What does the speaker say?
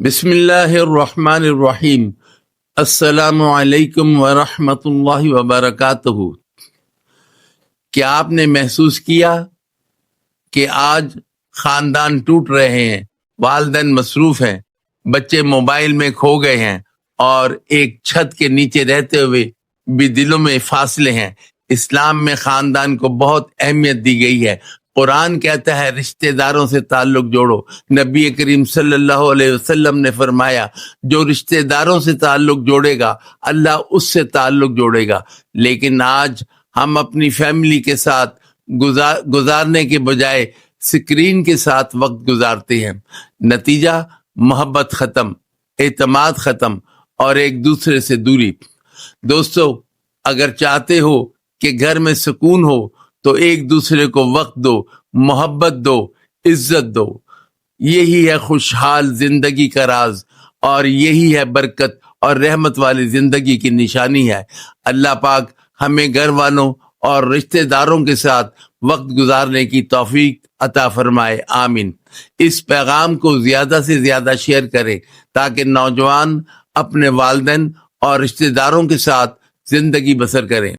بسم اللہ الرحمن الرحیم۔ السلام علیکم ورحمۃ اللہ وبرکاتہ۔ کیا آپ نے محسوس کیا کہ آج خاندان ٹوٹ رہے ہیں، والدین مصروف ہیں، بچے موبائل میں کھو گئے ہیں اور ایک چھت کے نیچے رہتے ہوئے بھی دلوں میں فاصلے ہیں۔ اسلام میں خاندان کو بہت اہمیت دی گئی ہے۔ قرآن کہتا ہے رشتہ داروں سے تعلق جوڑو۔ نبی کریم صلی اللہ علیہ وسلم نے فرمایا جو رشتہ داروں سے تعلق جوڑے گا اللہ اس سے تعلق جوڑے گا۔ لیکن آج ہم اپنی فیملی کے ساتھ گزارنے کے بجائے سکرین کے ساتھ وقت گزارتے ہیں۔ نتیجہ محبت ختم، اعتماد ختم اور ایک دوسرے سے دوری۔ دوستو، اگر چاہتے ہو کہ گھر میں سکون ہو تو ایک دوسرے کو وقت دو، محبت دو، عزت دو۔ یہی ہے خوشحال زندگی کا راز اور یہی ہے برکت اور رحمت والی زندگی کی نشانی ہے۔ اللہ پاک ہمیں گھر والوں اور رشتہ داروں کے ساتھ وقت گزارنے کی توفیق عطا فرمائے، آمین۔ اس پیغام کو زیادہ سے زیادہ شیئر کریں تاکہ نوجوان اپنے والدین اور رشتہ داروں کے ساتھ زندگی بسر کریں۔